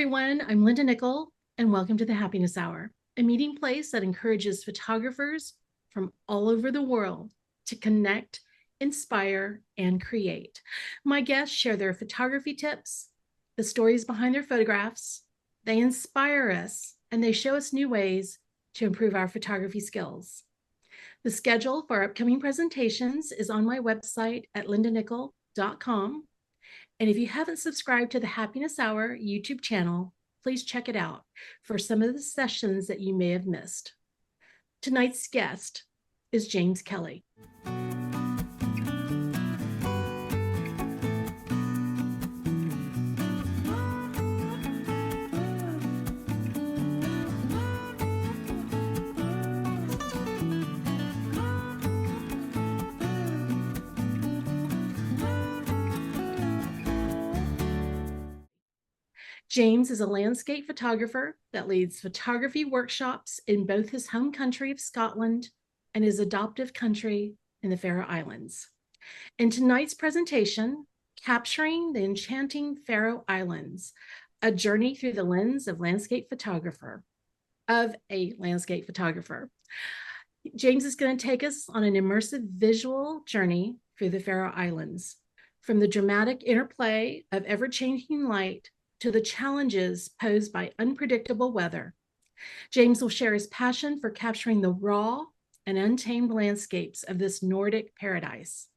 everyone. I'm Linda Nickell, and welcome to the Happiness Hour, a meeting place that encourages photographers from all over the world to connect, inspire, and create. My guests share their photography tips, the stories behind their photographs. They inspire us, and they show us new ways to improve our photography skills. The schedule for upcoming presentations is on my website at lindanickell.com. And if you haven't subscribed to the Happiness Hour YouTube channel, please check it out for some of the sessions that you may have missed. Tonight's guest is James Kelly. James is a landscape photographer that leads photography workshops in both his home country of Scotland and his adoptive country in the Faroe Islands. In tonight's presentation, Capturing the Enchanting Faroe Islands, a journey through the lens of a landscape photographer. James is going to take us on an immersive visual journey through the Faroe Islands, from the dramatic interplay of ever-changing light to the challenges posed by unpredictable weather. James will share his passion for capturing the raw and untamed landscapes of this Nordic paradise.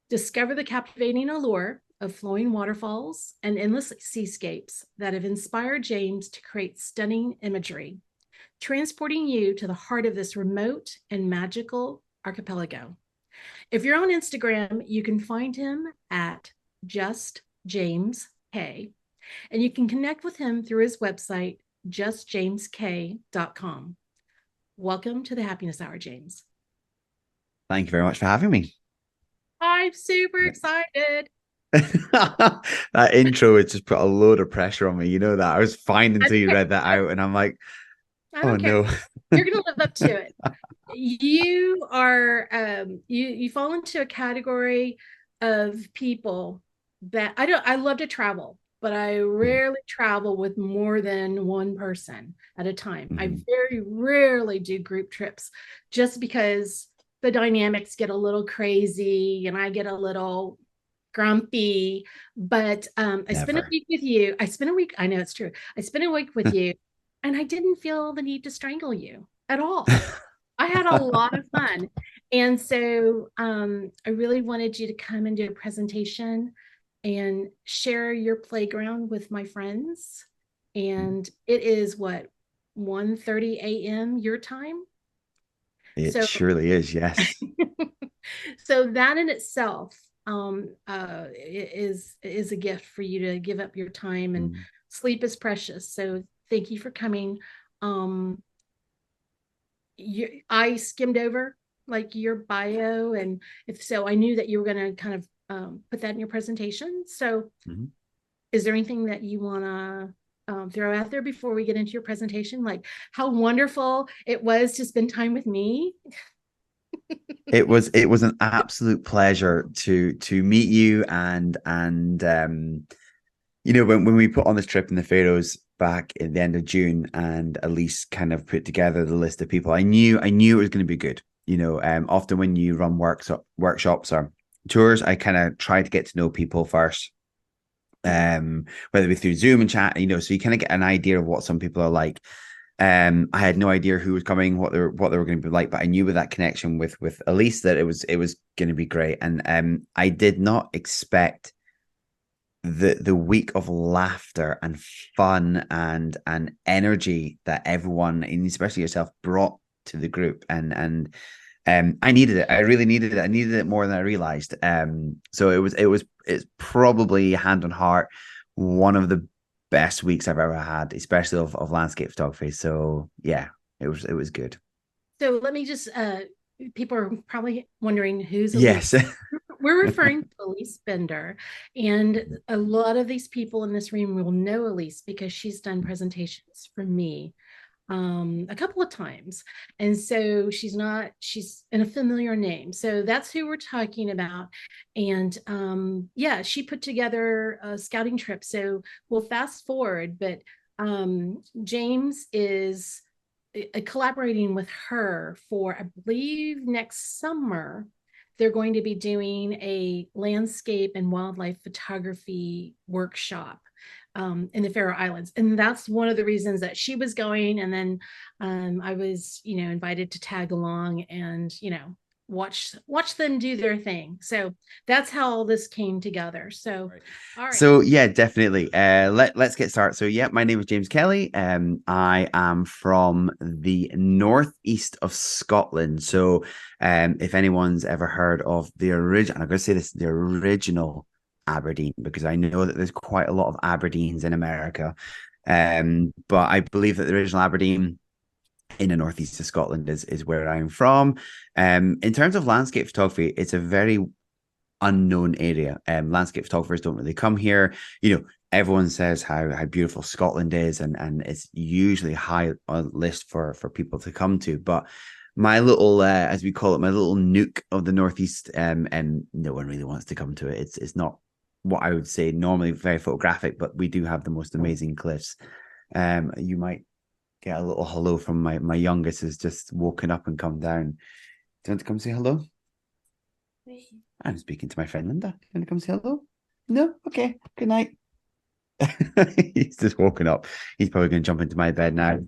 Discover the captivating allure of flowing waterfalls and endless seascapes that have inspired James to create stunning imagery, transporting you to the heart of this remote and magical archipelago. If you're on Instagram, you can find him at justjamesK. And you can connect with him through his website, justjamesK.com. Welcome to the Happiness Hour, James. Thank you very much for having me. I'm super excited. That intro has just put a load of pressure on me. You know that. I was fine until you read that out, and I'm like, I oh don't care. no. You're going to live up to it. You are, you fall into a category of people that I love to travel, but I rarely travel with more than one person at a time. I very rarely do group trips just because the dynamics get a little crazy and I get a little grumpy. But I spent a week with you. I know it's true. I spent a week with you and I didn't feel the need to strangle you at all. I had a lot of fun. And so I really wanted you to come and do a presentation and share your playground with my friends. And it is what, 1:30 a.m. your time? It surely is, yes. So that in itself is a gift for you to give up your time, and sleep is precious. So thank you for coming. I skimmed over like your bio, and if so, I knew that you were going to kind of put that in your presentation. So is there anything that you want to throw out there before we get into your presentation? Like how wonderful it was to spend time with me. It was an absolute pleasure to meet you and you know, when we put on this trip in the Faroes back in the end of June, and Elise kind of put together the list of people, I knew it was going to be good. You know, often when you run workshops or tours, I kind of try to get to know people first, whether it be through Zoom and chat, you know, so you kind of get an idea of what some people are like. I had no idea who was coming, what they were going to be like, but I knew with that connection with Elise that it was going to be great. And I did not expect the week of laughter and fun and energy that everyone, and especially yourself, brought to the group. And I needed it. I really needed it. I needed it more than I realized. So it's probably, hand on heart, one of the best weeks I've ever had, especially of landscape photography. So yeah, it was good. So let me just people are probably wondering who's Elise. Yes. We're referring to Elise Bender, and a lot of these people in this room will know Elise because she's done presentations for me. a couple of times. And so she's in a familiar name. So that's who we're talking about. And yeah, she put together a scouting trip. So we'll fast forward, but James is collaborating with her for, I believe, next summer. They're going to be doing a landscape and wildlife photography workshop in the Faroe Islands. And that's one of the reasons that she was going. And then I was, invited to tag along and, watch them do their thing. So that's how all this came together. So, Right. all right. So yeah, definitely. Let's get started. So yeah, my name is James Kelly. I am from the northeast of Scotland. So if anyone's ever heard of the original, I'm going to say this, the original Aberdeen, because I know that there's quite a lot of Aberdeens in America. But I believe that the original Aberdeen in the northeast of Scotland is where I'm from. In terms of landscape photography, it's a very unknown area. Landscape photographers don't really come here. Everyone says how beautiful Scotland is, and it's usually high on the list for people to come to. But my little, as we call it, my little nook of the northeast, and no one really wants to come to it. It's not what I would say normally very photographic, but we do have the most amazing cliffs. You might get a little hello from my youngest has just woken up and come down. Do you want to come say hello? I'm speaking to my friend Linda. You want to come say hello? No? Okay. Good night. He's just woken up. He's probably going to jump into my bed now.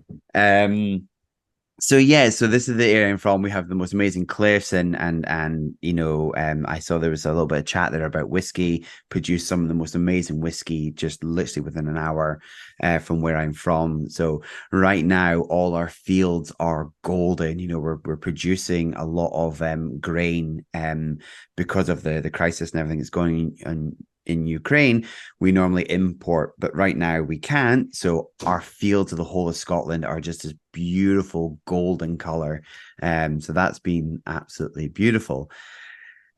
So yeah, so this is the area I'm from. We have the most amazing cliffs, and I saw there was a little bit of chat there about whiskey. Produced some of the most amazing whiskey just literally within an hour from where I'm from. So right now, all our fields are golden. We're producing a lot of grain because of the crisis and everything that's going on in Ukraine. We normally import, but right now we can't. So our fields of the whole of Scotland are just this beautiful golden color. So that's been absolutely beautiful.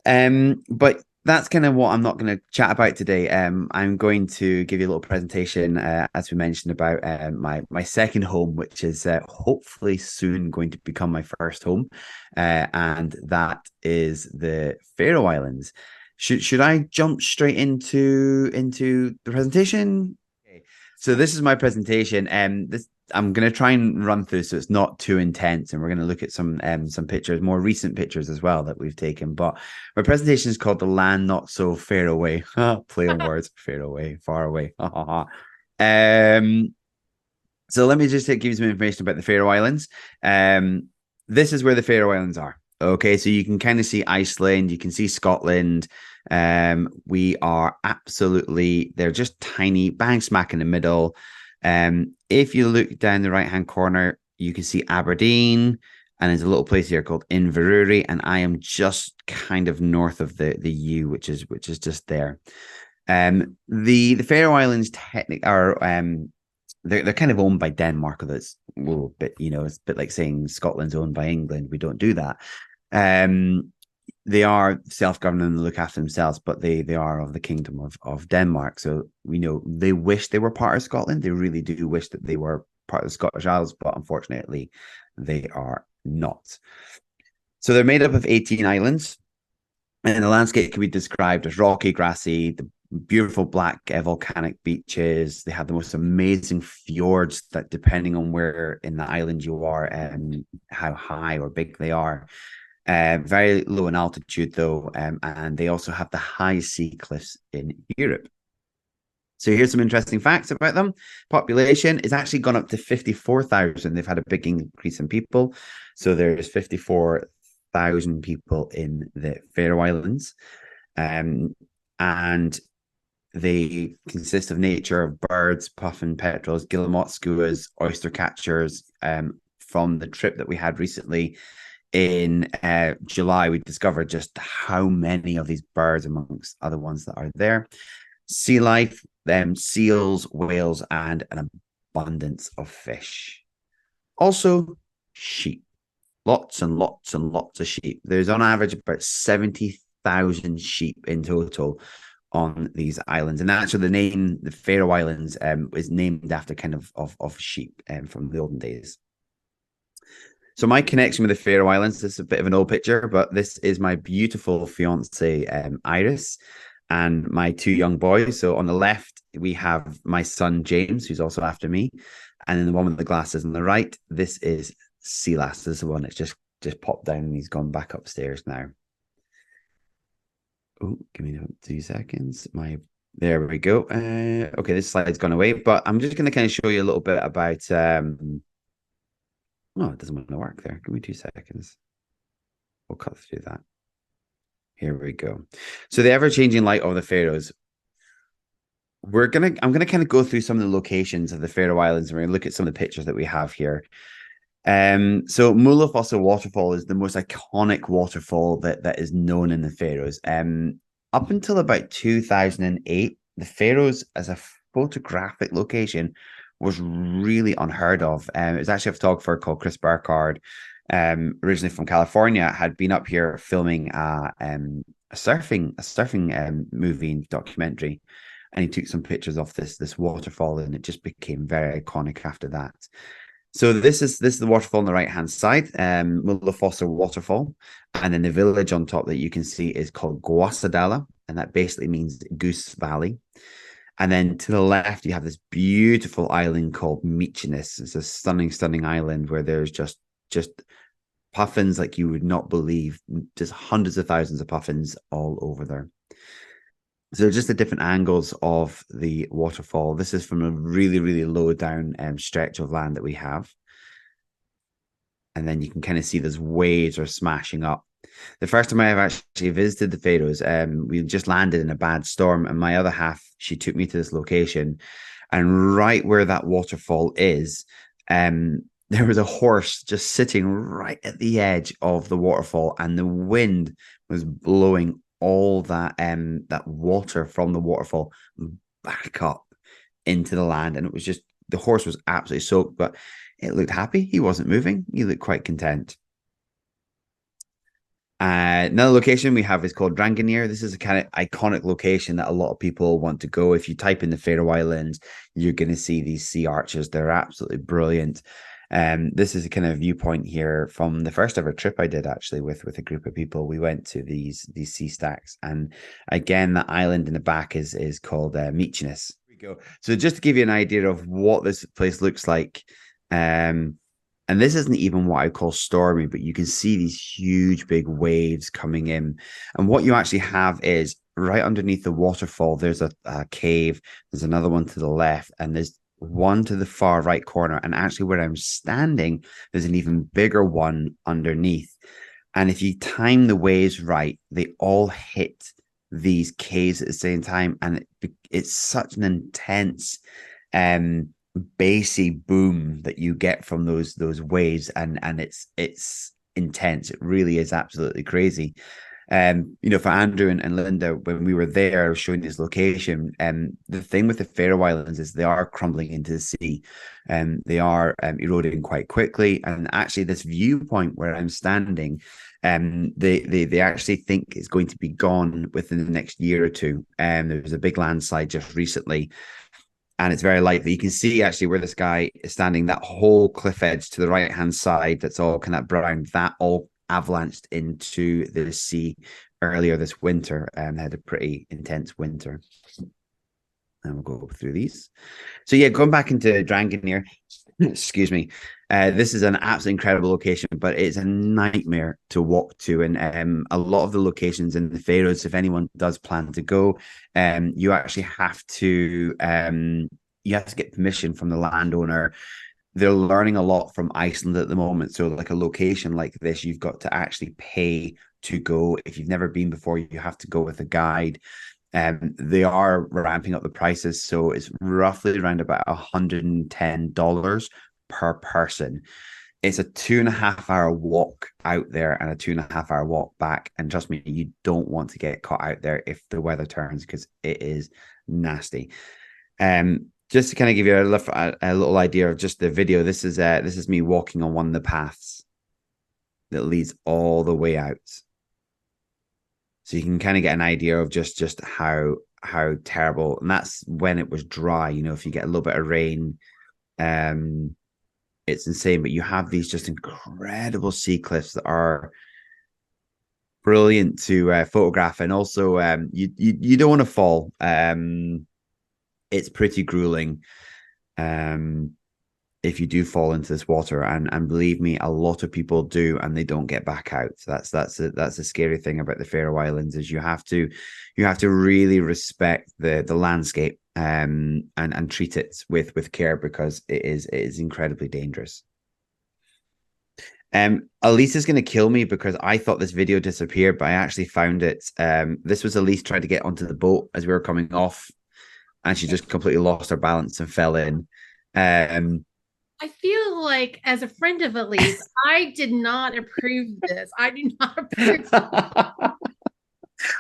But that's kind of what I'm not going to chat about today. I'm going to give you a little presentation, as we mentioned, about my second home, which is hopefully soon going to become my first home, and that is the Faroe Islands. Should I jump straight into the presentation? Okay. So this is my presentation. This I'm going to try and run through so it's not too intense, and we're going to look at some pictures, more recent pictures as well that we've taken. But my presentation is called "The Land Not So Far Away." Play on words, far away, far away. So let me just give you some information about the Faroe Islands. This is where the Faroe Islands are. Okay, so you can kind of see Iceland, you can see Scotland. We are absolutely, they're just tiny, bang smack in the middle. If you look down the right hand corner, you can see Aberdeen, and there's a little place here called Inverurie, and I am just kind of north of the U, which is just there. The Faroe Islands technically are they're kind of owned by Denmark, although it's a little bit, it's a bit like saying Scotland's owned by England. We don't do that. They are self-governing and look after themselves, but they are of the kingdom of Denmark. So they wish they were part of Scotland. They really do wish that they were part of the Scottish Isles, but unfortunately, they are not. So they're made up of 18 islands, and the landscape can be described as rocky, grassy, the beautiful black volcanic beaches. They have the most amazing fjords that, depending on where in the island you are and how high or big they are, very low in altitude though, and they also have the highest sea cliffs in Europe. So here's some interesting facts about them. Population is actually gone up to 54,000. They've had a big increase in people. So there's 54,000 people in the Faroe Islands. And they consist of nature of birds, puffin petrels, guillemot skuas, oyster catchers. From the trip that we had recently in July, we discovered just how many of these birds amongst other ones that are there. Sea life, seals, whales, and an abundance of fish. Also, sheep. Lots and lots and lots of sheep. There's on average about 70,000 sheep in total on these islands. And actually the name, the Faroe Islands, is named after kind of sheep from the olden days. So my connection with the Faroe Islands, this is a bit of an old picture, but this is my beautiful fiance, Iris, and my two young boys. So on the left, we have my son, James, who's also after me. And then the one with the glasses on the right, this is Silas. This is the one that's just popped down and he's gone back upstairs now. Oh, give me 2 seconds. There we go. Okay, this slide's gone away, but I'm just going to kind of show you a little bit about oh, it doesn't want to work there. Give me 2 seconds. We'll cut through that. Here we go. So the ever-changing light of the Faroes. I'm gonna kind of go through some of the locations of the Faroe Islands, and we're gonna look at some of the pictures that we have here. So Mulafossa waterfall is the most iconic waterfall that is known in the Faroes. Up until about 2008, the Faroes as a photographic location was really unheard of. It was actually a photographer called Chris Burkhardt, originally from California, had been up here filming a surfing movie and documentary, and he took some pictures of this waterfall, and it just became very iconic after that. So this is the waterfall on the right hand side, Mullafossa waterfall, and then the village on top that you can see is called Guasadala, and that basically means Goose Valley. And then to the left, you have this beautiful island called Mykonos. It's a stunning island where there's just puffins like you would not believe, just hundreds of thousands of puffins all over there. So just the different angles of the waterfall. This is from a really low down stretch of land that we have. And then you can kind of see those waves are smashing up. The first time I ever actually visited the Faroes, we just landed in a bad storm, and my other half, she took me to this location, and right where that waterfall is, there was a horse just sitting right at the edge of the waterfall, and the wind was blowing all that water from the waterfall back up into the land, and it was just, the horse was absolutely soaked, but it looked happy. He wasn't moving. He looked quite content. Another location we have is called Dranganir. This is a kind of iconic location that a lot of people want to go. If you type in the Faroe Islands, you're going to see these sea arches. They're absolutely brilliant. This is a kind of viewpoint here from the first ever trip I did actually with a group of people. We went to these sea stacks, and again, the island in the back is called Mykonos. Here we go. So just to give you an idea of what this place looks like, and this isn't even what I call stormy, but you can see these huge big waves coming in. And what you actually have is right underneath the waterfall, there's a cave, there's another one to the left, and there's one to the far right corner. And actually where I'm standing, there's an even bigger one underneath. And if you time the waves right, they all hit these caves at the same time. And it's such an intense bassy boom that you get from those waves, and it's intense. It really is absolutely crazy. For Andrew and Linda, when we were there, I was showing this location, and the thing with the Faroe Islands is they are crumbling into the sea, and they are eroding quite quickly. And actually, this viewpoint where I'm standing, they actually think it's going to be gone within the next year or two. There was a big landslide just recently, and it's very likely. You can see actually where this guy is standing, that whole cliff edge to the right hand side, that's all kind of brown, that all avalanched into the sea earlier this winter, and had a pretty intense winter. And we'll go through these. So yeah, going back into Dranganir, excuse me. This is an absolutely incredible location, but it's a nightmare to walk to. And a lot of the locations in the Faroes, if anyone does plan to go, you actually have to get permission from the landowner. They're learning a lot from Iceland at the moment. So like a location like this, you've got to actually pay to go. If you've never been before, you have to go with a guide. They are ramping up the prices, so it's roughly around about $110 per person. It's a 2.5 hour walk out there and a 2.5 hour walk back. And trust me, you don't want to get caught out there if the weather turns, because it is nasty. Just to kind of give you a little idea of just the video, this is me walking on one of the paths that leads all the way out. So you can kind of get an idea of just how terrible. And that's when it was dry. If you get a little bit of rain, it's insane. But you have these just incredible sea cliffs that are brilliant to photograph, and also you don't want to fall. It's pretty grueling. Um, if you do fall into this water, and believe me, a lot of people do, and they don't get back out. So that's a scary thing about the Faroe Islands, is you have to really respect the landscape, and treat it with care, because it is incredibly dangerous. Elise is going to kill me because I thought this video disappeared, but I actually found it. This was Elise trying to get onto the boat as we were coming off, and she just completely lost her balance and fell in. Um, I feel like, as a friend of Elise, I did not approve this. I do not approve.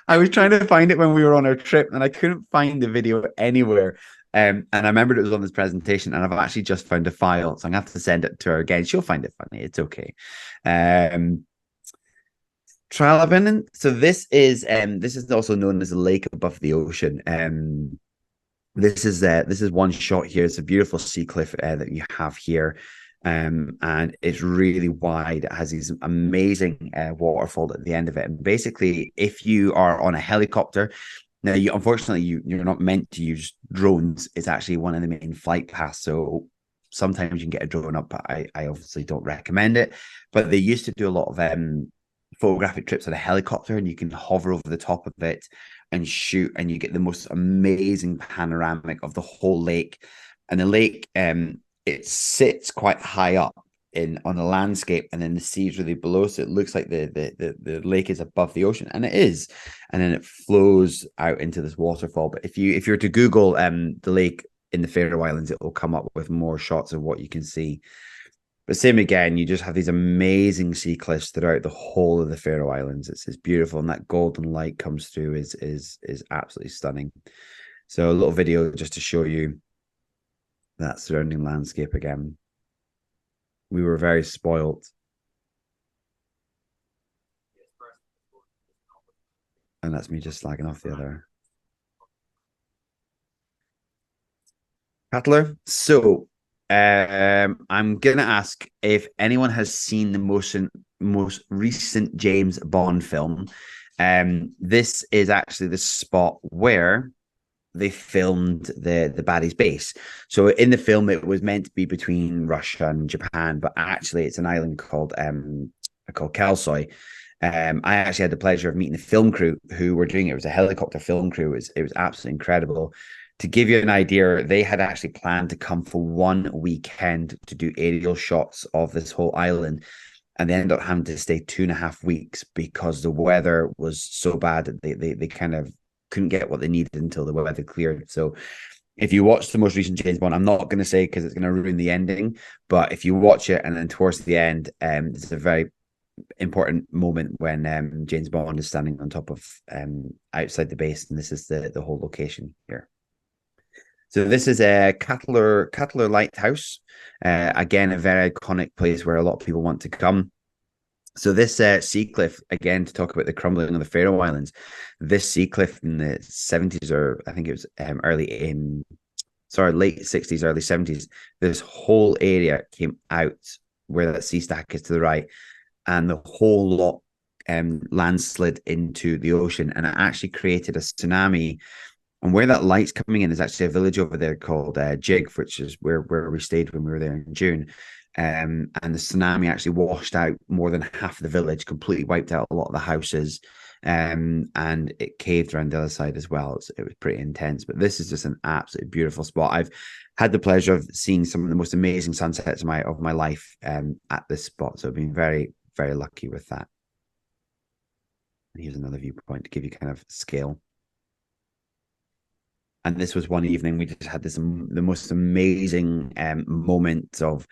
I was trying to find it when we were on our trip, and I couldn't find the video anywhere. And I remembered it was on this presentation, and I've actually just found a file, so I'm gonna have to send it to her again. She'll find it funny. It's okay. Um, Tralabanan. So this is also known as a lake above the ocean. This is one shot here. It's a beautiful sea cliff that you have here. And it's really wide. It has these amazing waterfall at the end of it. And basically, if you are on a helicopter, now you unfortunately you're not meant to use drones. It's actually one of the main flight paths. So sometimes you can get a drone up, but I obviously don't recommend it. But they used to do a lot of photographic trips on a helicopter, and you can hover over the top of it and shoot, and you get the most amazing panoramic of the whole lake. And the lake, it sits quite high up in on the landscape, and then the sea is really below, so it looks like the lake is above the ocean, and it is. And then it flows out into this waterfall. But if you're to Google the lake in the Faroe Islands, it will come up with more shots of what you can see. But same again, you just have these amazing sea cliffs throughout the whole of the Faroe Islands. It's beautiful, and that golden light comes through is absolutely stunning. So a little video just to show you that surrounding landscape again. We were very spoilt. And that's me just slagging off the other Cutler. So I'm gonna ask if anyone has seen the most recent James Bond film. This is actually the spot where they filmed the baddie's base. So in the film, it was meant to be between Russia and Japan, but actually it's an island called Kalsoy. I actually had the pleasure of meeting the film crew who were doing it. It was a helicopter film crew. It was absolutely incredible. To give you an idea, they had actually planned to come for one weekend to do aerial shots of this whole island, and they ended up having to stay 2.5 weeks because the weather was so bad that they kind of couldn't get what they needed until the weather cleared. So if you watch the most recent James Bond, I'm not going to say because it's going to ruin the ending, but if you watch it and then towards the end, it's a very important moment when James Bond is standing on top of outside the base, and this is the whole location here. So this is a Cutler Lighthouse. Again, a very iconic place where a lot of people want to come. So this sea cliff, again, to talk about the crumbling of the Faroe Islands, this sea cliff in the 70s, or I think it was late 60s, early 70s, this whole area came out where that sea stack is to the right, and the whole lot landslid into the ocean, and it actually created a tsunami. And where that light's coming in is actually a village over there called Jig, which is where we stayed when we were there in June. And the tsunami actually washed out more than half the village, completely wiped out a lot of the houses, and it caved around the other side as well. It was pretty intense, but this is just an absolutely beautiful spot. I've had the pleasure of seeing some of the most amazing sunsets of my life at this spot, so I've been very, very lucky with that. And here's another viewpoint to give you kind of scale. And this was one evening we just had the most amazing moment of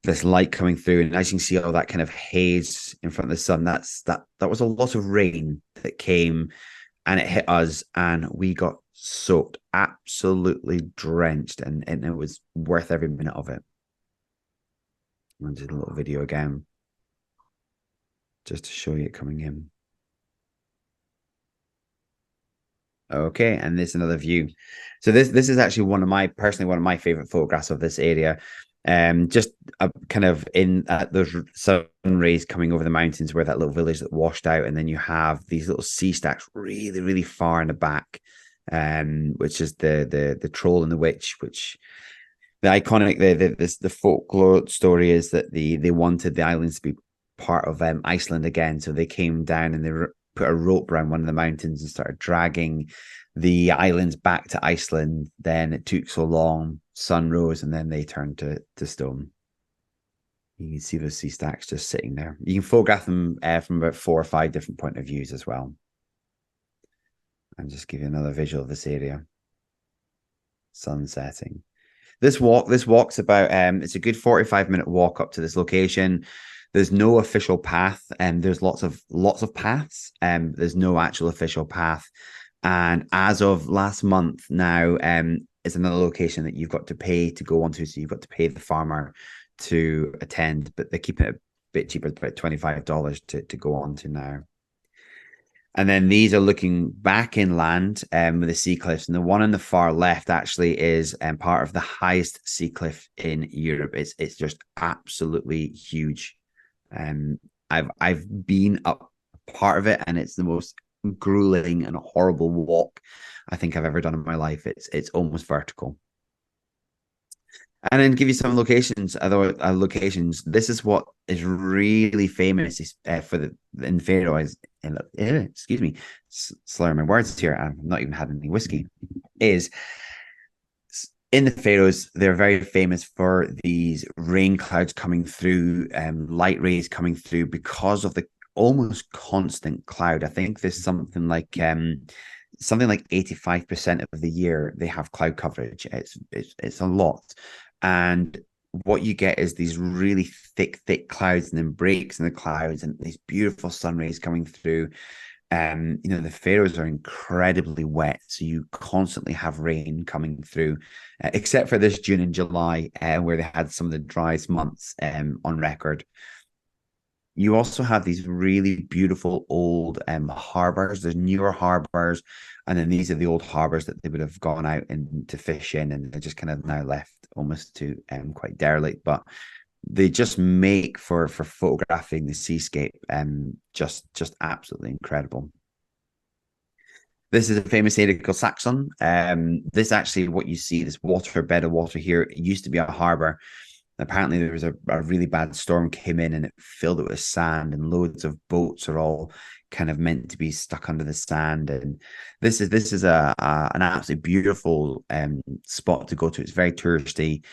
this light coming through, and as you can see all that kind of haze in front of the sun, that was a lot of rain that came, and it hit us, and we got soaked, absolutely drenched, and it was worth every minute of it. I'll do a little video again just to show you it coming in. Okay, and this is another view. So this is actually one of my favorite photographs of this area. Just kind of in those sun rays coming over the mountains where that little village that washed out, and then you have these little sea stacks really, really far in the back, which is the troll and the witch, which the iconic the folklore story is that they wanted the islands to be part of Iceland again, so they came down and they put a rope around one of the mountains and started dragging the islands back to Iceland. Then it took so long, sun rose, and then they turned to stone. You can see those sea stacks just sitting there. You can photograph them from about 4 or 5 different point of views as well. And just give you another visual of this area. Sun setting. This walk's about it's a good 45-minute walk up to this location. There's no official path, and there's lots of paths, there's no actual official path. And as of last month now, it's another location that you've got to pay to go onto. So you've got to pay the farmer to attend, but they're keeping it a bit cheaper, about $25 to go on to now. And then these are looking back inland with the sea cliffs. And the one on the far left actually is part of the highest sea cliff in Europe. It's just absolutely huge. I've been up part of it, and it's the most grueling and horrible walk I think I've ever done in my life. It's almost vertical. And then give you some locations, other locations. This is what is really famous for the in Faroe Islands. Excuse me, slurring my words here. I've not even had any whiskey. Is in the Faroes, they're very famous for these rain clouds coming through, light rays coming through because of the almost constant cloud. I think there's something like 85% of the year they have cloud coverage. It's a lot. And what you get is these really thick clouds, and then breaks in the clouds, and these beautiful sun rays coming through. The Faroes are incredibly wet, so you constantly have rain coming through, except for this June and July, where they had some of the driest months on record. You also have these really beautiful old harbors. There's newer harbors, and then these are the old harbors that they would have gone out and to fish in, and they're just kind of now left almost to quite derelict. But they just make for photographing the seascape, just absolutely incredible. This is a famous area called Saxon. This actually, what you see, this bed of water here, it used to be a harbor. Apparently there was a really bad storm came in, and it filled it with sand, and loads of boats are all kind of meant to be stuck under the sand. And this is an absolutely beautiful spot to go to. It's very touristy.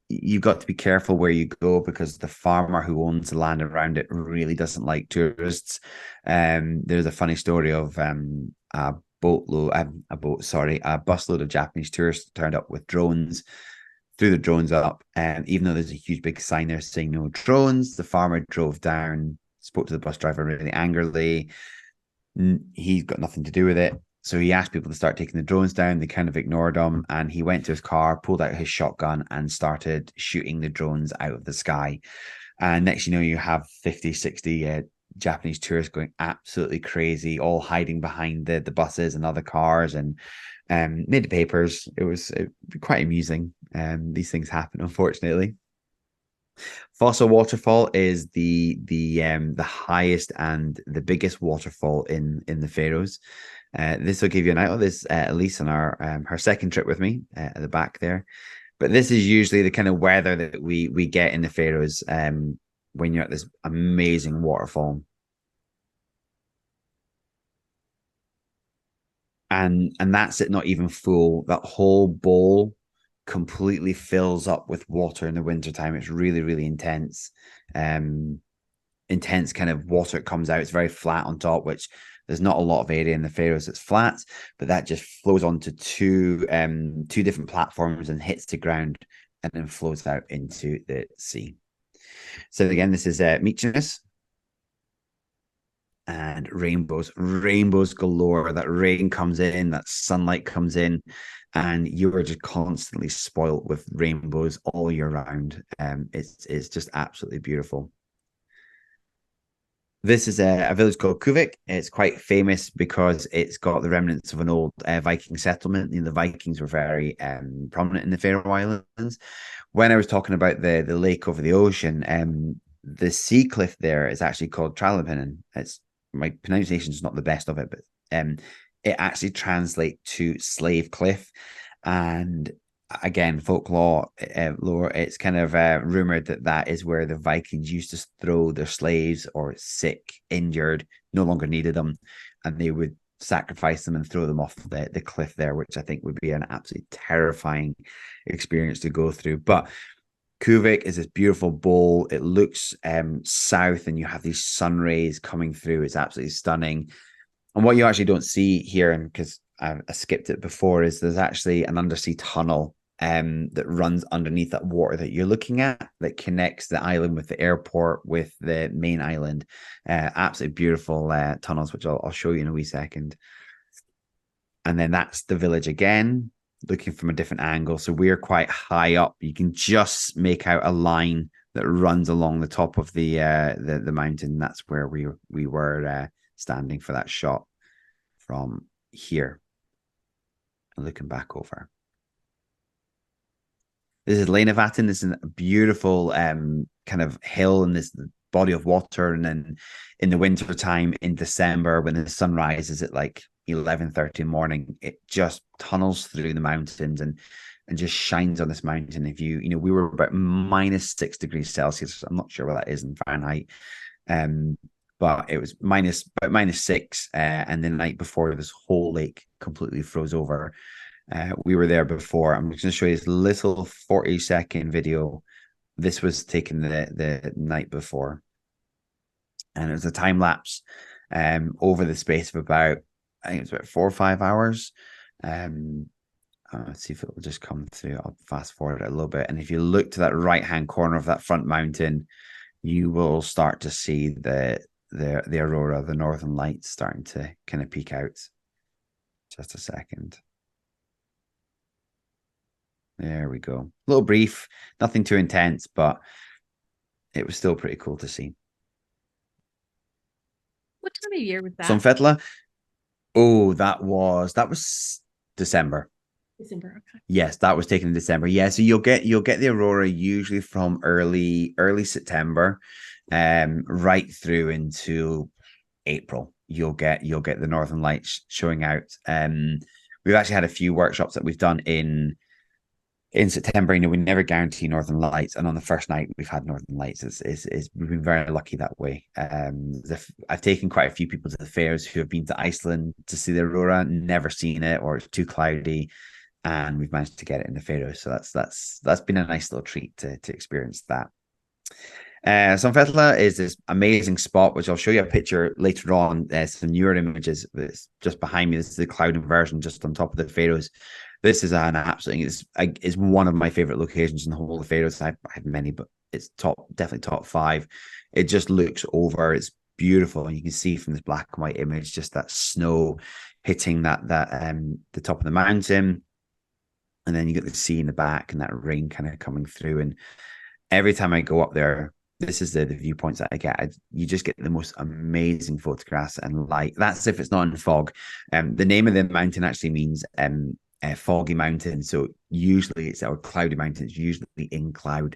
You've got to be careful where you go, because the farmer who owns the land around it really doesn't like tourists. There's a funny story of a busload of Japanese tourists turned up with drones, threw the drones up, and even though there's a huge big sign there saying no drones, the farmer drove down, spoke to the bus driver really angrily. He's got nothing to do with it, so he asked people to start taking the drones down. They kind of ignored him, and he went to his car, pulled out his shotgun, and started shooting the drones out of the sky. And next you know, you have 50, 60 Japanese tourists going absolutely crazy, all hiding behind the buses and other cars, and made the papers. It was quite amusing. These things happen, unfortunately. Fossil Waterfall is the highest and the biggest waterfall in the Faroes. This will give you an idea. This Elise on her second trip with me at the back there. But this is usually the kind of weather that we get in the Faroes when you're at this amazing waterfall. And that's it, not even full. That whole bowl completely fills up with water in the wintertime. It's really, really intense. Intense kind of water comes out. It's very flat on top, which there's not a lot of area in the Faroes that's flat, but that just flows onto two different platforms and hits the ground, and then flows out into the sea. So again, this is Mykonos. And rainbows galore. That rain comes in, that sunlight comes in, and you are just constantly spoilt with rainbows all year round. It's just absolutely beautiful. This is a village called Kuvik. It's quite famous because it's got the remnants of an old Viking settlement. You know, the Vikings were very prominent in the Faroe Islands. When I was talking about the lake over the ocean, the sea cliff there is actually called Trallipinen. It's my pronunciation is not the best of it, but it actually translates to slave cliff. And again, folklore lore, it's kind of rumored that that is where the Vikings used to throw their slaves or sick, injured, no longer needed them, and they would sacrifice them and throw them off the cliff there, which I think would be an absolutely terrifying experience to go through. But Kuvik is this beautiful bowl. It looks south, and you have these sun rays coming through. It's absolutely stunning. And what you actually don't see here, and because I skipped it before, is there's actually an undersea tunnel that runs underneath that water that you're looking at that connects the island with the airport with the main island. Absolutely beautiful tunnels, which I'll show you in a wee second. And then that's the village again, looking from a different angle. So we're quite high up. You can just make out a line that runs along the top of the mountain. That's where we were standing for that shot from here. Looking back over. This is Lenevatten. This is a beautiful kind of hill and this body of water. And then in the winter time in December, when the sun rises at like 11:30 in the morning, it just tunnels through the mountains and just shines on this mountain. If you know, we were about -6 degrees Celsius. I'm not sure what that is in Fahrenheit. But it was about -6, and the night before this whole lake completely froze over. We were there before. I'm just going to show you this little 40-second video. This was taken the night before, and it was a time lapse over the space of about, I think it was about 4 or 5 hours. Let's see if it will just come through. I'll fast forward it a little bit, and if you look to that right hand corner of that front mountain, you will start to see the aurora, the northern lights starting to kind of peek out. Just a second. There we go. A little brief, nothing too intense, but it was still pretty cool to see. What time of year was that? Sunfetla. Oh, that was December. December. Okay. Yes, that was taken in December. Yeah, so you'll get the aurora usually from early September, right through into April. You'll get the northern lights showing out. We've actually had a few workshops that we've done in September. You know, we never guarantee northern lights, and on the first night we've had northern lights. We've been very lucky that way. I've taken quite a few people to the fairs who have been to Iceland to see the aurora, never seen it, or it's too cloudy, and we've managed to get it in the Faroes. So that's been a nice little treat to experience that. Sonfetla is this amazing spot, which I'll show you a picture later on. Some newer images. It's just behind me. This is the cloud inversion just on top of the Faroes. This is an absolutely is one of my favorite locations in the whole of the Faroes. I've had many, but it's definitely top 5. It just looks over. It's beautiful, and you can see from this black and white image just that snow hitting that the top of the mountain, and then you get the sea in the back and that rain kind of coming through. And every time I go up there, this is the viewpoints that I get. You just get the most amazing photographs and light. That's if it's not in fog. The name of the mountain actually means foggy mountain. So usually it's our cloudy mountain. It's usually in cloud,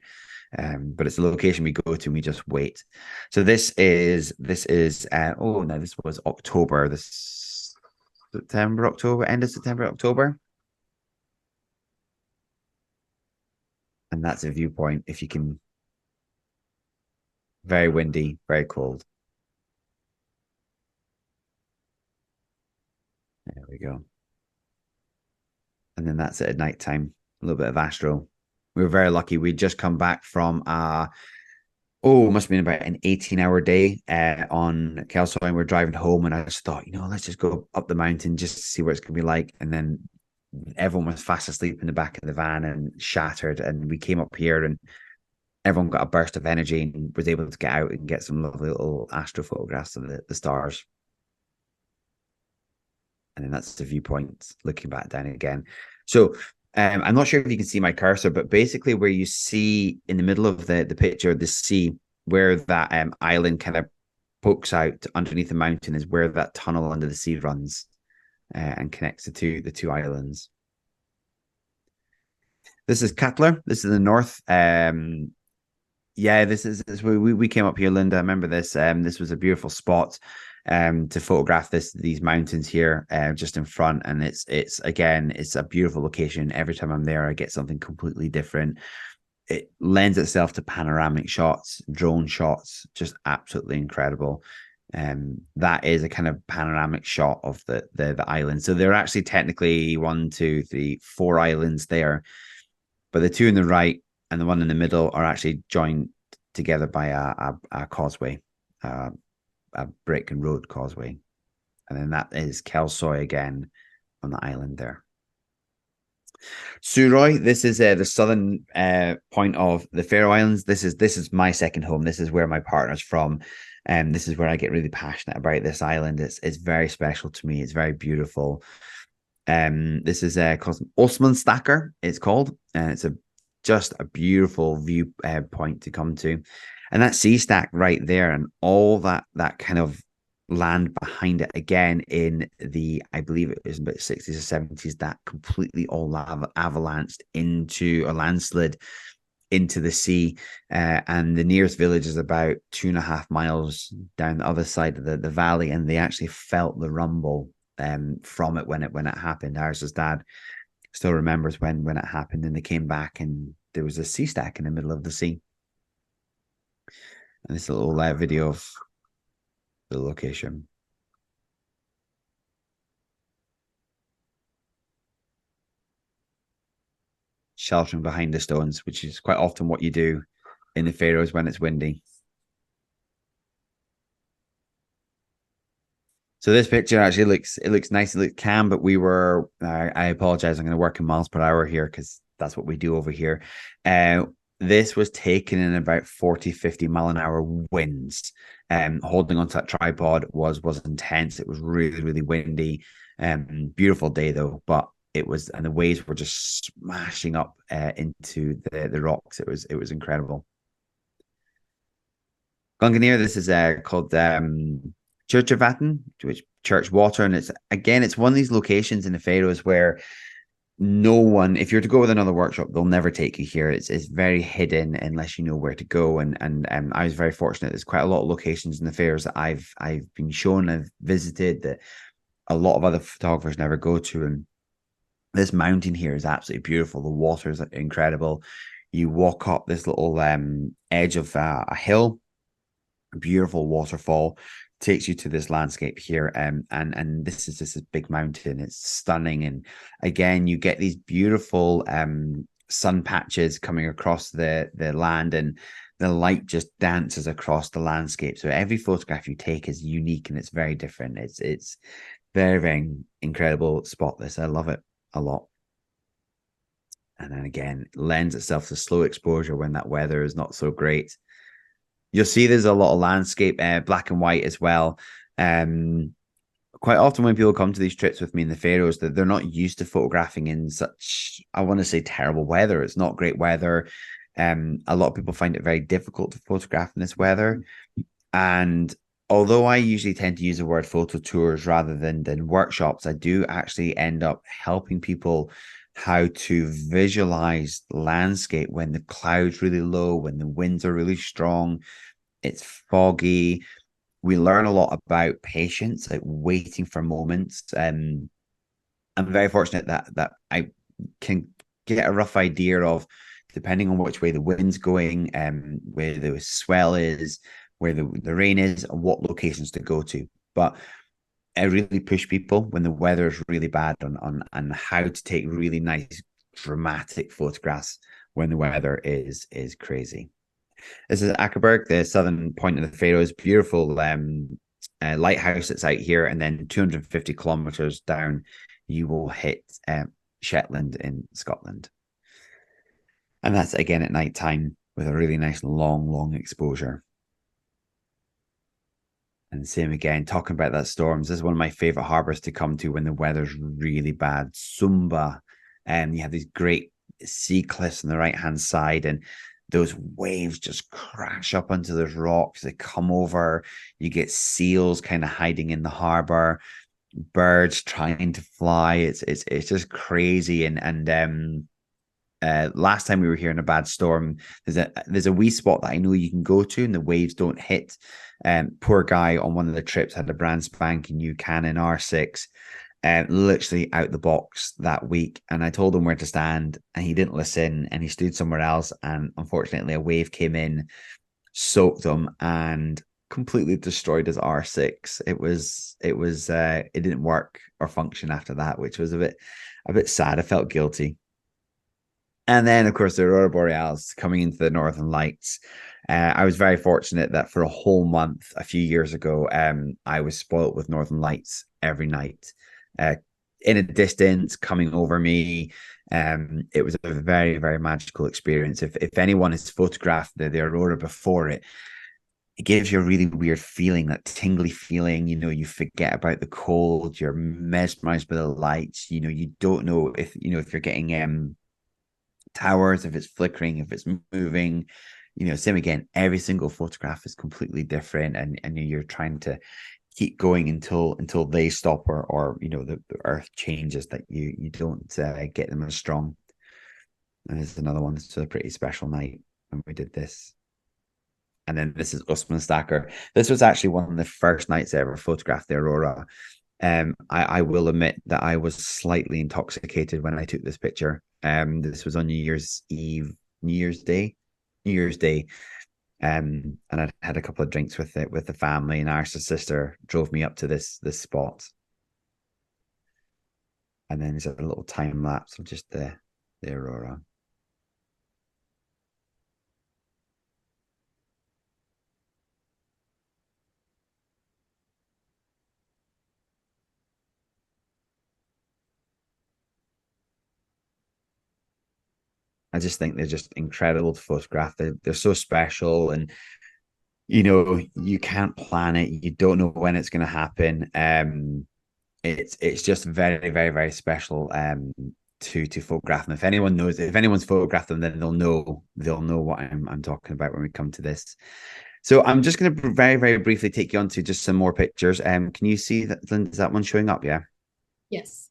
but it's a location we go to and we just wait. So this is this was October, this September, October, end of September, October. And that's a viewpoint. If you can, very windy, very cold. There we go. And then that's it at nighttime. A little bit of astro. We were very lucky. We'd just come back from it must have been about an 18-hour day on Kelso, and we're driving home, and I just thought, let's just go up the mountain just to see what it's gonna be like. And then everyone was fast asleep in the back of the van and shattered. And we came up here and everyone got a burst of energy and was able to get out and get some lovely little astro photographs of the stars. And then that's the viewpoint looking back down again. So I'm not sure if you can see my cursor, but basically where you see in the middle of the picture, the sea, where that island kind of pokes out underneath the mountain is where that tunnel under the sea runs, and connects the two islands. This is Cutler. This is the north. Yeah, this where we came up here, Linda. I remember this. This was a beautiful spot to photograph these mountains here just in front. And it's again, it's a beautiful location. Every time I'm there, I get something completely different. It lends itself to panoramic shots, drone shots, just absolutely incredible. That is a kind of panoramic shot of the island. So there are actually technically one, two, three, four islands there, but the two in the right and the one in the middle are actually joined together by a causeway, a brick and road causeway. And then that is Kelsoy again on the island there. Suroy, this is the southern point of the Faroe Islands. This is my second home. This is where my partner's from. And this is where I get really passionate about this island. It's very special to me. It's very beautiful. This is called Osmanstacker, it's called, and it's just a beautiful view point to come to. And that sea stack right there and all that kind of land behind it again in the, I believe it was about 60s or 70s, that completely all avalanched into a landslid into the sea. And the nearest village is about 2.5 miles down the other side of the valley, and they actually felt the rumble from it when it happened. Iris's dad still remembers when it happened, and they came back and there was a sea stack in the middle of the sea. And this little video of the location. Sheltering behind the stones, which is quite often what you do in the Faroes when it's windy. So this picture actually looks nice. It looks calm, but I apologize. I'm going to work in miles per hour here because that's what we do over here. This was taken in about 40, 50 mile an hour winds. Holding onto that tripod was intense. It was really, really windy. Beautiful day though, but and the waves were just smashing up into the rocks. It was incredible. Gunganir, this is called Churchavatten, which church water, and it's one of these locations in the Faroes where no one, if you're to go with another workshop, they'll never take you here. It's very hidden unless you know where to go. And I was very fortunate. There's quite a lot of locations in the Faroes that I've been shown, I've visited, that a lot of other photographers never go to. And this mountain here is absolutely beautiful. The water is incredible. You walk up this little edge of a hill, a beautiful waterfall takes you to this landscape here, and this is just a big mountain. It's stunning, and again you get these beautiful sun patches coming across the land, and the light just dances across the landscape. So every photograph you take is unique and it's very different. It's very, very incredible spot. This, I love it a lot. And then again, lends itself to slow exposure when that weather is not so great. You'll see there's a lot of landscape, black and white as well. Quite often when people come to these trips with me in the Faroes, that they're not used to photographing in such, I want to say, terrible weather. It's not great weather. A lot of people find it very difficult to photograph in this weather. And although I usually tend to use the word photo tours rather than workshops, I do actually end up helping people how to visualize landscape when the clouds really low, when the winds are really strong, it's foggy. We learn a lot about patience, like waiting for moments. I'm very fortunate that I can get a rough idea of, depending on which way the wind's going, where the swell is, where the rain is, and what locations to go to. But I really push people when the weather is really bad on how to take really nice dramatic photographs when the weather is crazy. This is Ackerberg, the southern point of the Faroes. Beautiful lighthouse that's out here, and then 250 kilometers down, you will hit Shetland in Scotland, and that's again at night time with a really nice long exposure. And same again, talking about that storms. This is one of my favorite harbors to come to when the weather's really bad. Sumba, and you have these great sea cliffs on the right hand side, and those waves just crash up onto those rocks. They come over. You get seals kind of hiding in the harbor, birds trying to fly. It's just crazy. And last time we were here in a bad storm, there's a wee spot that I know you can go to, and the waves don't hit. Poor guy on one of the trips had a brand spanking new Canon R6, literally out the box that week. And I told him where to stand, and he didn't listen, and he stood somewhere else. And unfortunately, a wave came in, soaked him, and completely destroyed his R6. It didn't work or function after that, which was a bit sad. I felt guilty. And then, of course, the Aurora Borealis coming into the Northern Lights. I was very fortunate that for a whole month a few years ago, I was spoilt with Northern Lights every night, uh, in a distance, coming over me. It was a very, very magical experience. If anyone has photographed the Aurora before it gives you a really weird feeling, that tingly feeling. You forget about the cold. You're mesmerized by the lights. You don't know if you're getting towers, if it's flickering, if it's moving. Same again, every single photograph is completely different, and you're trying to keep going until they stop, or the earth changes, that you don't get them as strong. And there's another one. It's a pretty special night when we did this. And then this is Usman Stacker. This was actually one of the first nights I ever photographed the aurora. I will admit that I was slightly intoxicated when I took this picture. This was on New Year's Eve, New Year's Day, New Year's Day. And I had a couple of drinks with the family, and Arsa's sister drove me up to this spot. And then there's a little time lapse of just the aurora. I just think they're just incredible to photograph. They're so special, and you can't plan it. You don't know when it's going to happen. It's just very, very, very special to photograph them. If anyone's photographed them, then they'll know what I'm talking about when we come to this. So I'm just going to very, very briefly take you on to just some more pictures. Can you see that? Is that one showing up? Yeah. Yes.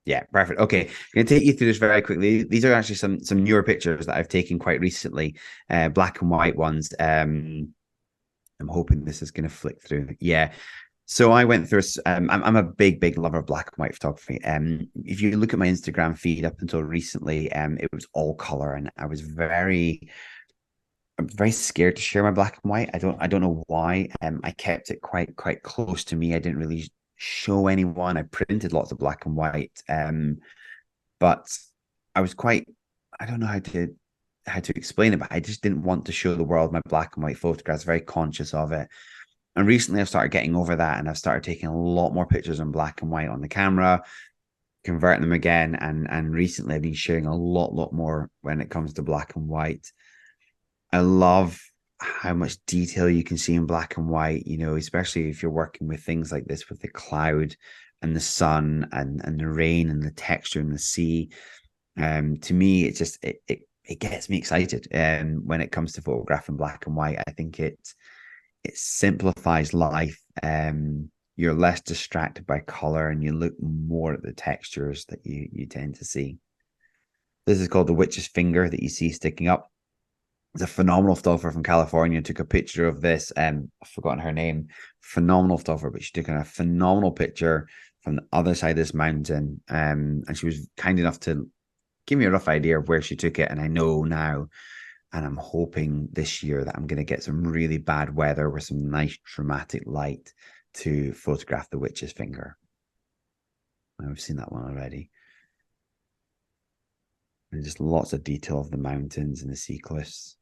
Yeah, perfect. Okay, I'm going to take you through this very quickly. These are actually some newer pictures that I've taken quite recently, black and white ones. I'm hoping this is going to flick through. Yeah. So I went through. I'm a big, big lover of black and white photography. If you look at my Instagram feed up until recently, it was all color, and I'm very scared to share my black and white. I don't know why. I kept it quite close to me. I didn't really show anyone. I printed lots of black and white. But I was quite. I don't know how to explain it, but I just didn't want to show the world my black and white photographs. Very conscious of it. And recently I've started getting over that, and I've started taking a lot more pictures in black and white on the camera, converting them again. And recently I've been sharing a lot more when it comes to black and white. I love how much detail you can see in black and white, especially if you're working with things like this, with the cloud and the sun and the rain and the texture in the sea. To me, it gets me excited. When it comes to photographing black and white, I think it simplifies life. You're less distracted by color, and you look more at the textures that you tend to see. This is called the witch's finger that you see sticking up. It's a phenomenal photographer from California. Took a picture of this. I've forgotten her name. Phenomenal photographer, but she took a phenomenal picture from the other side of this mountain. And she was kind enough to give me a rough idea of where she took it. And I know now, and I'm hoping this year that I'm going to get some really bad weather with some nice dramatic light to photograph the witch's finger. I've seen that one already. And just lots of detail of the mountains and the sea cliffs.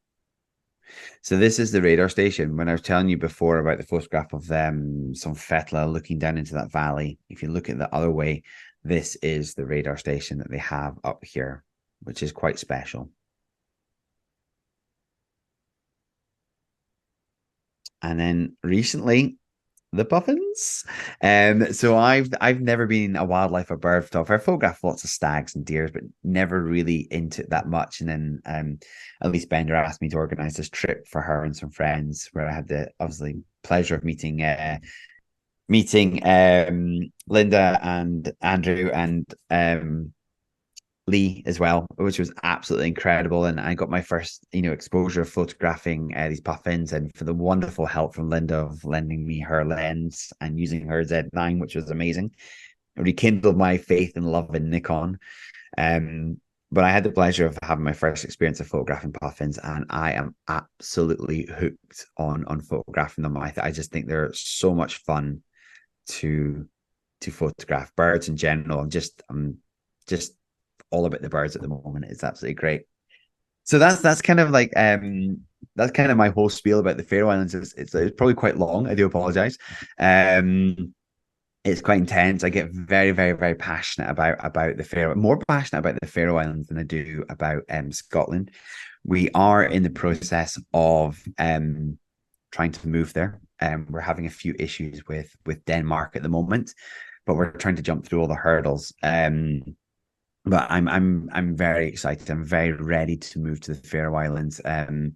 So this is the radar station. When I was telling you before about the photograph of some Fetla looking down into that valley, if you look at the other way, this is the radar station that they have up here, which is quite special. And then recently, the puffins. So I've never been a wildlife or bird photographer. I photographed lots of stags and deers, but never really into it that much. And then Elise Bender asked me to organize this trip for her and some friends, where I had the obviously pleasure of meeting Linda and Andrew and Lee as well, which was absolutely incredible. And I got my first, exposure of photographing these puffins, and for the wonderful help from Linda of lending me her lens and using her Z9, which was amazing. It rekindled my faith and love in Nikon. Um, but I had the pleasure of having my first experience of photographing puffins, and I am absolutely hooked on photographing them. I just think they're so much fun to photograph. Birds in general. I'm just all about the birds at the moment. It's absolutely great. So that's kind of like that's kind of my whole spiel about the Faroe Islands. It's probably quite long. I do apologize. It's quite intense. I get very, very, very passionate about the Faroe, more passionate about the Faroe Islands than I do about Scotland. We are in the process of trying to move there. We're having a few issues with Denmark at the moment, but we're trying to jump through all the hurdles. But I'm very excited. I'm very ready to move to the Faroe Islands. I'm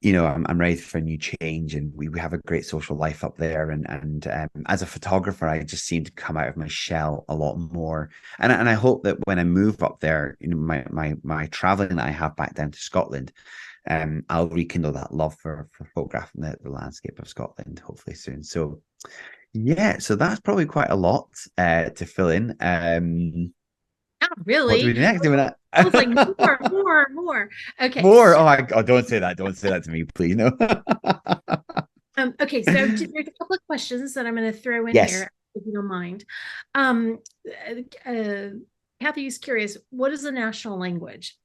ready for a new change, and we have a great social life up there. And as a photographer, I just seem to come out of my shell a lot more. And I hope that when I move up there, my traveling that I have back down to Scotland, I'll rekindle that love for photographing the landscape of Scotland hopefully soon. So yeah, so that's probably quite a lot to fill in. Not What do we really. do next? Do we I was like, more, more, more. Okay. More? Oh, don't say that. Don't say that to me, please. No. Okay, so there's a couple of questions that I'm going to throw in Yes. here, if you don't mind. Um, uh, Kathy is curious, what is the national language?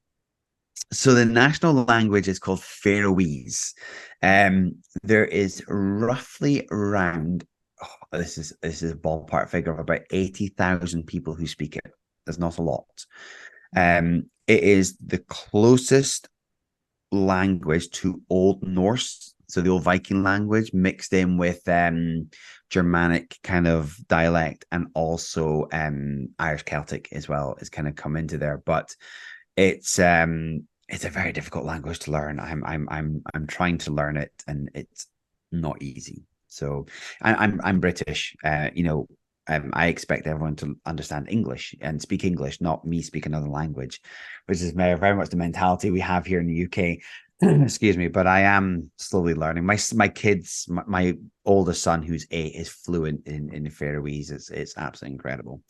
So the national language is called Faroese. There is roughly around this is a ballpark figure of about 80,000 people who speak it. There's not a lot. It is the closest language to Old Norse, so the old Viking language mixed in with Germanic kind of dialect, and also Irish Celtic as well is kind of come into there. But it's a very difficult language to learn. I'm trying to learn it, and it's not easy. So I'm British. I expect everyone to understand English and speak English, not me speak another language, which is very, very much the mentality we have here in the UK. Excuse me, but I am slowly learning. My kids, my oldest son, who's 8, is fluent in the Faroese. It's absolutely incredible.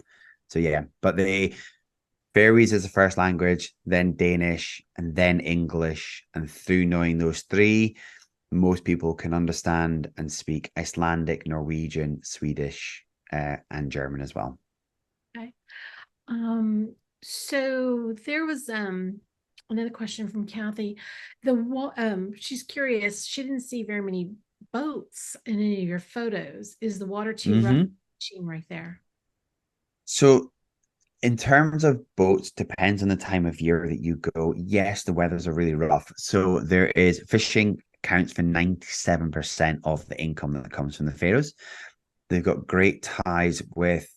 So yeah, but the Faroese is the first language, then Danish, and then English. And through knowing those three, most people can understand and speak Icelandic, Norwegian, Swedish, and German as well. Okay. Um, so there was another question from Kathy. She's curious. She didn't see very many boats in any of your photos. Is the water too rough Mm-hmm. right there? So, in terms of boats, depends on the time of year that you go. Yes, the weathers are really rough. So there is fishing counts for 97% of the income that comes from the Faroes. They've got great ties with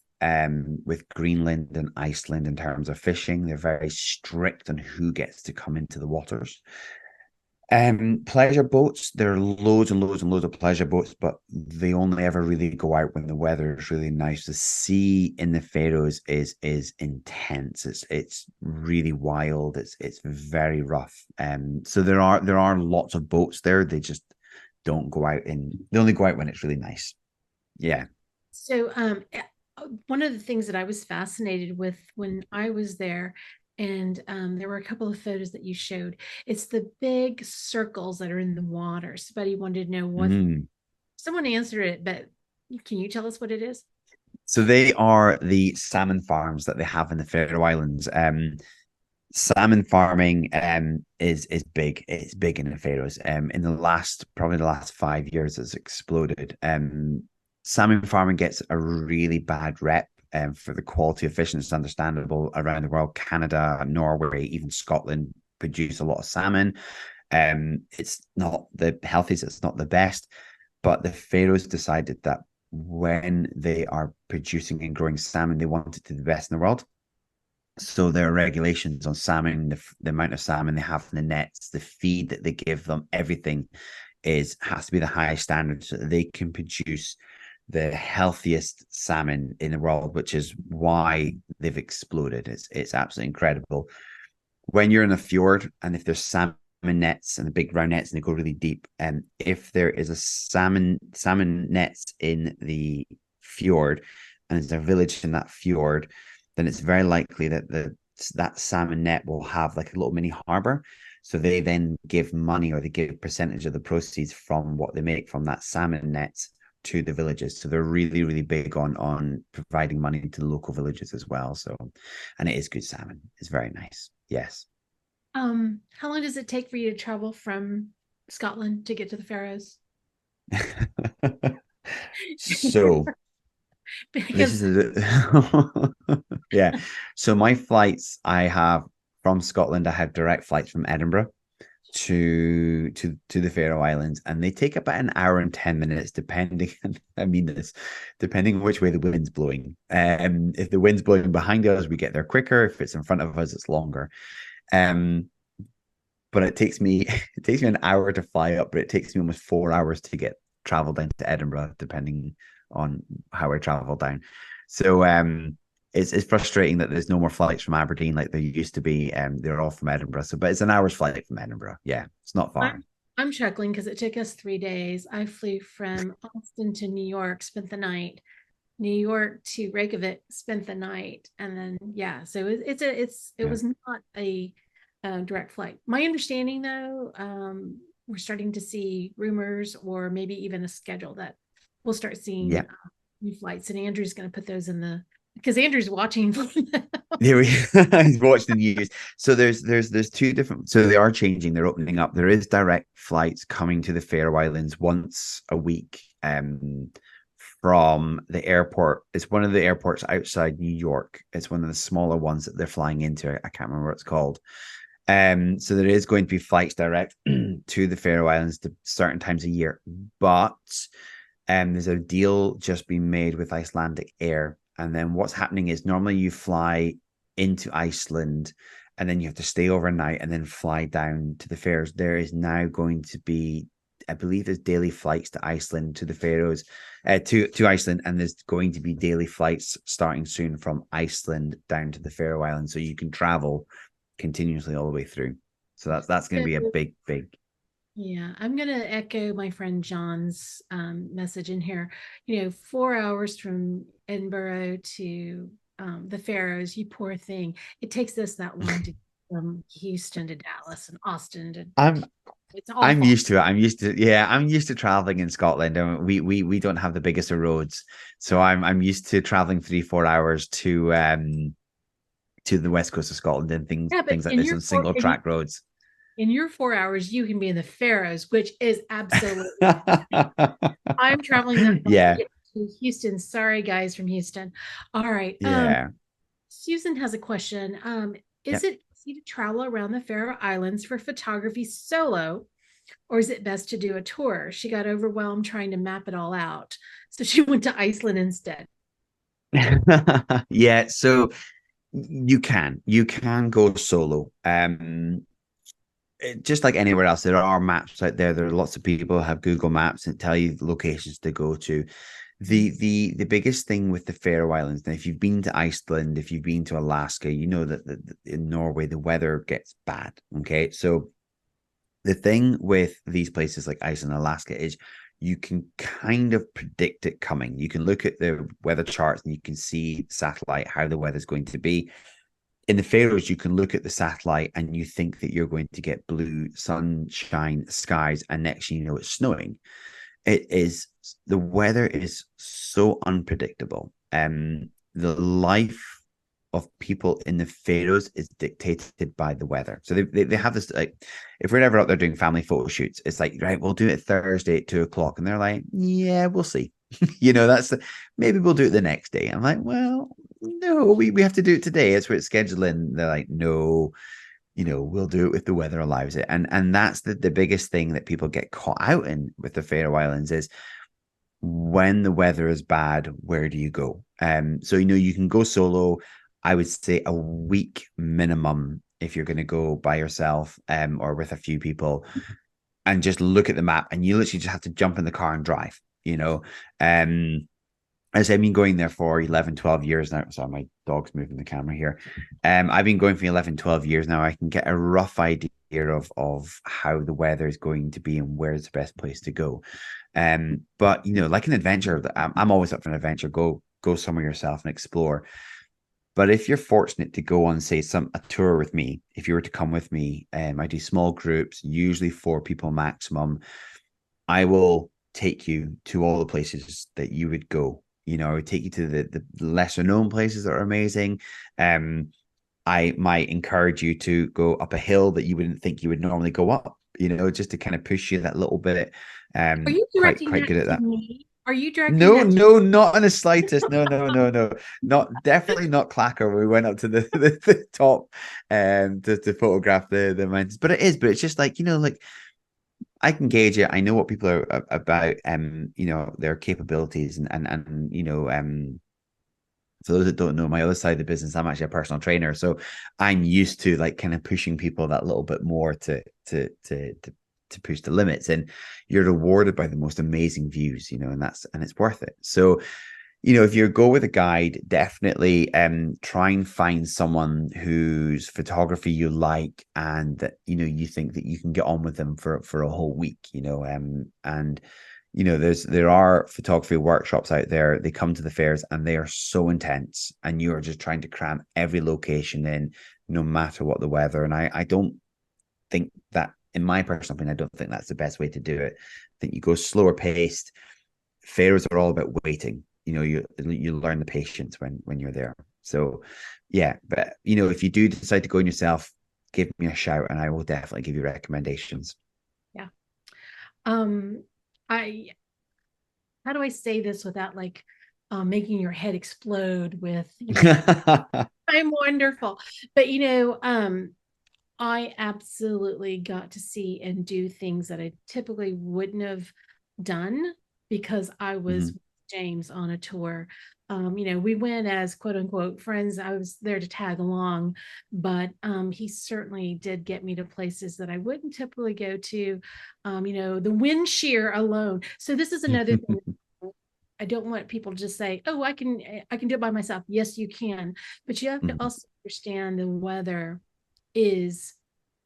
Greenland and Iceland in terms of fishing. They're very strict on who gets to come into the waters. Pleasure boats, there are loads and loads and loads of pleasure boats, but they only ever really go out when the weather is really nice. The sea in the Faroes is intense. It's really wild. It's very rough. So there are lots of boats there. They just don't go out they only go out when it's really nice. Yeah. So, one of the things that I was fascinated with when I was there, and there were a couple of photos that you showed, it's the big circles that are in the water. Somebody wanted to know what, Mm. someone answered it, but can you tell us what it is? So they are the salmon farms that they have in the Faroe Islands. Salmon farming is big. It's big in the Faroes. In probably the last 5 years, it's exploded. Salmon farming gets a really bad rep for the quality of fish, and it's understandable around the world. Canada, Norway, even Scotland produce a lot of salmon. It's not the healthiest, it's not the best, But the Faroes decided that when they are producing and growing salmon, they want it to be the best in the world. So there are regulations on salmon, the amount of salmon they have in the nets, the feed that they give them, everything is has to be the highest standard so that they can produce the healthiest salmon in the world, which is why they've exploded. It's absolutely incredible. When you're in a fjord and if there's salmon nets and the big round nets and they go really deep, and if there is a salmon nets in the fjord and there's a village in that fjord, then it's very likely that that salmon net will have like a little mini harbor. So they then give money or they give a percentage of the proceeds from what they make from that salmon net to the villages. So they're really, really big on providing money to the local villages as well. So, and it is good salmon. It's very nice. Yes. How long does it take for you to travel from Scotland to get to the Faroes? So this Because is yeah. So my flights I have from Scotland, I have direct flights from Edinburgh to the Faroe Islands, and they take about an hour and 10 minutes, depending. I mean this, depending on which way the wind's blowing. If the wind's blowing behind us, we get there quicker. If it's in front of us, it's longer. Um, but it takes me it takes me an hour to fly up, but it takes me almost 4 hours to get travel down to Edinburgh, depending on how I travel down. So it's frustrating that there's no more flights from Aberdeen like there used to be. They're all from Edinburgh. So, but it's an hour's flight from Edinburgh. Yeah, it's not far. I'm chuckling because it took us 3 days. I flew from Austin to New York, spent the night. New York to Reykjavik, spent the night, and then yeah. So it Yeah, was not a direct flight. My understanding, though, we're starting to see rumors or maybe even a schedule that we'll start seeing yeah. new flights, and Andrew's going to put those in the because Andrew's watching. There we he's watching the news. So there's two different. So they are changing. They're opening up. There is direct flights coming to the Faroe Islands once a week. From the airport. It's one of the airports outside New York. It's one of the smaller ones that they're flying into. I can't remember what it's called. So there is going to be flights direct to the Faroe Islands to certain times a year, but there's a deal just been made with Icelandic Air. And then what's happening is normally you fly into Iceland and then you have to stay overnight and then fly down to the Faroes. There is now going to be, I believe there's daily flights to Iceland, to the Faroes, to Iceland, and there's going to be daily flights starting soon from Iceland down to the Faroe Islands, so you can travel continuously all the way through. So that's going to be a big. Yeah, I'm going to echo my friend John's message in here. 4 hours from Edinburgh to the Faroes, you poor thing. It takes us that long to from Houston to Dallas and Austin to. I'm It's I'm awful. used to it. I'm used to traveling in Scotland, and we don't have the biggest of roads, so I'm used to traveling 3-4 hours to the west coast of Scotland and things Yeah, but things like this on single track roads. in your 4 hours, you can be in the Faroes, which is absolutely. I'm traveling that far to Yeah, get to Houston. Sorry, guys from Houston. All right. yeah, Susan has a question. yeah. Is it easy to travel around the Faroe Islands for photography solo, or is it best to do a tour? She got overwhelmed trying to map it all out. So she went to Iceland instead. Yeah, so you can go solo. Just like anywhere else, there are maps out there. There are lots of people who have Google Maps and tell you the locations to go to. The biggest thing with the Faroe Islands, now if you've been to Iceland, if you've been to Alaska, you know that in Norway the weather gets bad. Okay, so the thing with these places like Iceland and Alaska is you can kind of predict it coming. You can look at the weather charts and you can see satellite how the weather's going to be. In the Faroes, you can look at the satellite and you think that you're going to get blue sunshine skies, and next thing you know, it's snowing. It is the weather is so unpredictable. The life of people in the Faroes is dictated by the weather. So they have this like, if we're ever out there doing family photo shoots, it's like, right, we'll do it Thursday at 2 o'clock, and they're like, yeah, we'll see. That's maybe we'll do it the next day. I'm like, well, no, we have to do it today. It's where it's scheduling. They're like, no, we'll do it if the weather allows it. And that's the biggest thing that people get caught out in with the Faroe Islands is when the weather is bad, where do you go? So you can go solo. I would say a week minimum if you're going to go by yourself, or with a few people, and just look at the map, and you literally just have to jump in the car and drive. As I've been going there for 11, 12 years now. Sorry, my dog's moving the camera here. I've been going for 11, 12 years now. I can get a rough idea of how the weather is going to be and where's the best place to go. But like an adventure, I'm always up for an adventure. Go somewhere yourself and explore. But if you're fortunate to go on, say, a tour with me, if you were to come with me, I do small groups, usually 4 people maximum. I will take you to all the places that you would go. I would take you to the lesser known places that are amazing. I might encourage you to go up a hill that you wouldn't think you would normally go up, just to kind of push you that little bit. Are you Quite directing quite that good at to that. me? Are you directing No, that to no, not in the slightest. No, no, no, no. Not definitely not Clacker. We went up to the top to photograph the mountains. But it's just like, like I can gauge it. I know what people are about, their capabilities and for those that don't know my other side of the business, I'm actually a personal trainer. So I'm used to like kind of pushing people that little bit more to push the limits. And you're rewarded by the most amazing views, and it's worth it. So, if you go with a guide, definitely try and find someone whose photography you like and that you think that you can get on with them for a whole week, and there are photography workshops out there. They come to the fairs and they are so intense, and you are just trying to cram every location in, no matter what the weather. And I don't think that, in my personal opinion, I don't think that's the best way to do it. I think you go slower paced. Fairs are all about waiting. You learn the patience when you're there. So yeah, but if you do decide to go in yourself, give me a shout and I will definitely give you recommendations. Yeah. I how do I say this without like making your head explode with, I'm wonderful. But I absolutely got to see and do things that I typically wouldn't have done because I was Mhm. with James on a tour. We went as quote unquote friends. I was there to tag along, but he certainly did get me to places that I wouldn't typically go to. The wind shear alone. So this is another thing. I don't want people to just say, "Oh, I can do it by myself." Yes, you can, but you have to Mhm. also understand the weather is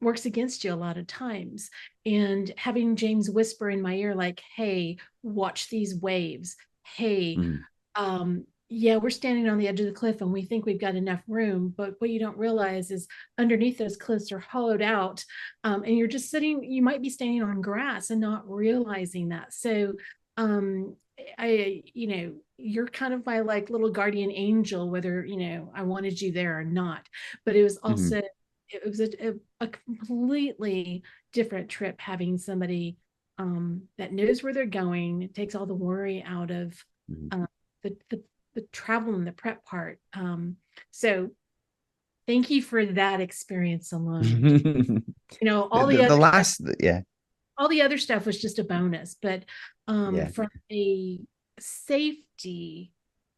works against you a lot of times. And having James whisper in my ear, like, hey, watch these waves. Hey, Mhm. yeah, we're standing on the edge of the cliff and we think we've got enough room, but what you don't realize is underneath those cliffs are hollowed out, and you're just sitting. You might be standing on grass and not realizing that. So, um, you're kind of my like little guardian angel, whether I wanted you there or not. But Mhm. it was a completely different trip having somebody that knows where they're going. It takes all the worry out of Mhm. um, the travel and the prep part. So thank you for that experience alone. the, All the the other stuff, last, yeah, was just a bonus, but yeah. from a safety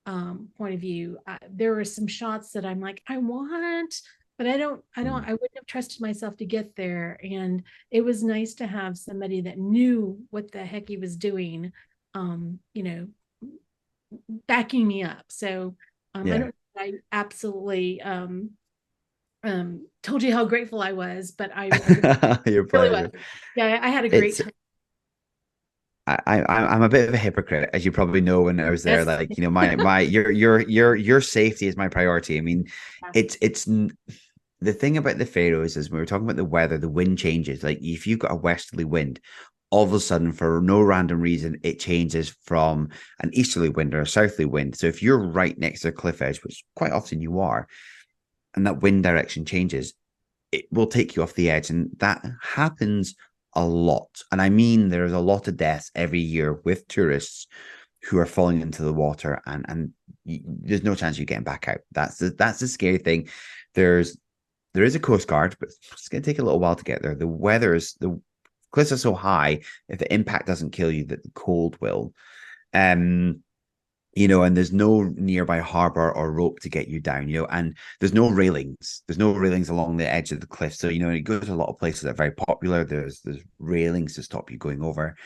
point of view, there were some shots that I'm like, I want, but Mhm. I wouldn't have trusted myself to get there. And it was nice to have somebody that knew what the heck he was doing, um, you know, backing me up. So I Yeah. don't, I absolutely told you how grateful I was, but I Your really was. pleasure. Yeah, I had a great It's time. I'm a bit of a hypocrite, as you probably know. When I was there, Yes. like my your safety is my priority. I mean, it's the thing about the Faroes is when we were talking about the weather, the wind changes. Like if you've got a westerly wind, all of a sudden, for no random reason, it changes from an easterly wind or a southerly wind. So if you're right next to a cliff edge, which quite often you are, and that wind direction changes, it will take you off the edge. And that happens a lot. And I mean, there's a lot of deaths every year with tourists who are falling into the water, and there's no chance you're getting back out. That's the scary thing. There's There is a coast guard, but it's going to take a little while to get there. The cliffs are so high. If the impact doesn't kill you, that the cold will. Um, and there's no nearby harbor or rope to get you down, and there's no railings. There's no railings along the edge of the cliff. So, you go to a lot of places that are very popular. There's railings to stop you going over.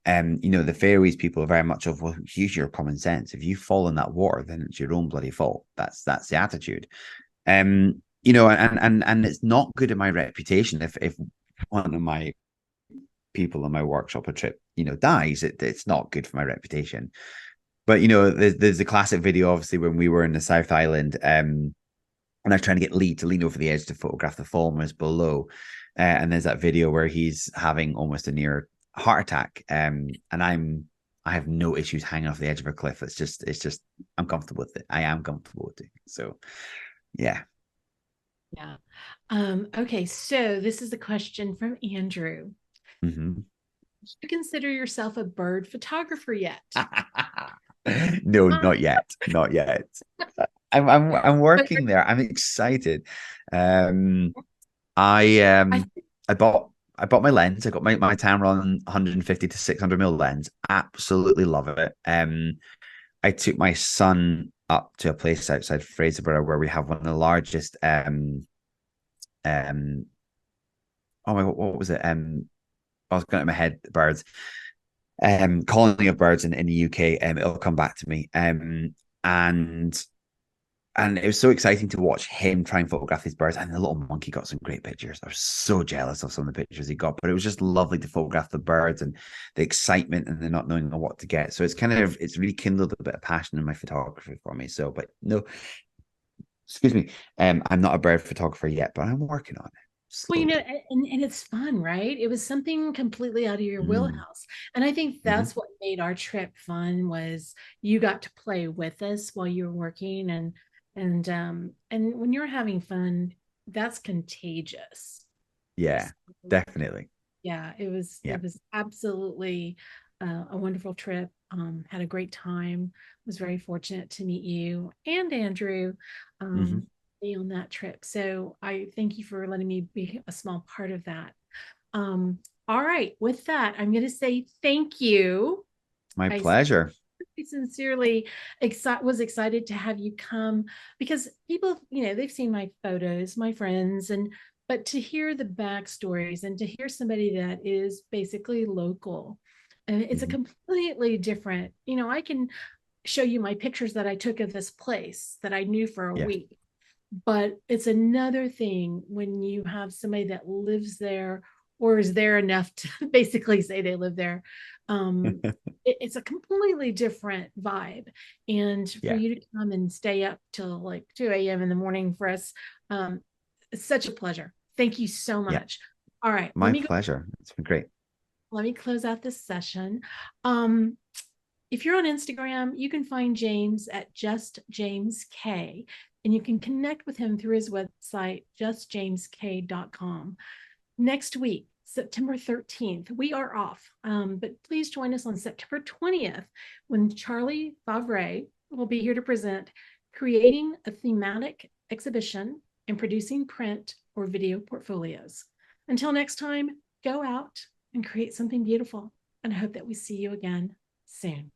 The Faroese people are very much of, well, use your common sense. If you fall in that water, then it's your own bloody fault. That's the attitude. And it's not good in my reputation if one of my people on my workshop or trip, dies. It's not good for my reputation. But there's the classic video, obviously, when we were in the South Island, and I was trying to get Lee to lean over the edge to photograph the farmers below, and there's that video where he's having almost a near heart attack, and I have no issues hanging off the edge of a cliff. It's just I'm comfortable with it. I am comfortable with it. So yeah. Yeah. Okay, so this is a question from Andrew. Mm-hmm. Do you consider yourself a bird photographer yet? No, not yet. Not yet. I'm But working there. I'm excited. Um, I I I bought my lens. I got my Tamron 150 to 600 mil lens. Absolutely love it. I took my son up to a place outside Fraserburgh where we have one of the largest um oh my god, what was it? I was going in my head, birds. Colony of birds in the UK. It'll come back to me. And it was so exciting to watch him try and photograph these birds. And the little monkey got some great pictures. I was so jealous of some of the pictures he got, but it was just lovely to photograph the birds and the excitement and the not knowing what to get. So it's really kindled a bit of passion in my photography for me. So, but no, excuse me, I'm not a bird photographer yet, but I'm working on it Well, slowly. and it's fun, right? It was something completely out of your Mm, wheelhouse. And I think hmm. that's what made our trip fun was you got to play with us while you were working and when you're having fun, that's contagious. Yeah, So, definitely. yeah, it was Yeah. it was absolutely a wonderful trip. Had a great time. Was very fortunate to meet you and Andrew Hmm. be on that trip. So I thank you for letting me be a small part of that. All right, with that, I'm going to say thank you. My I pleasure. sincerely was excited to have you come because people, they've seen my photos, my friends, but to hear the backstories and to hear somebody that is basically local, and it's a Hmm. completely different, I can show you my pictures that I took of this place that I knew for a Yeah. week. But it's another thing when you have somebody that lives there or is there enough to basically say they live there. It's a completely different vibe. And for Yeah. you to come and stay up till like 2 a.m. in the morning for us, it's such a pleasure. Thank you so Yeah. much. All right, My pleasure. It's been great. let me close out this session. Um, if you're on Instagram, you can find James at Just James K, and you can connect with him through his website, justjamesk.com. Next week, September 13th, we are off, but please join us on September 20th when Charlie Favre will be here to present Creating a Thematic Exhibition and Producing Print or Video Portfolios. Until next time, go out and create something beautiful, and I hope that we see you again soon.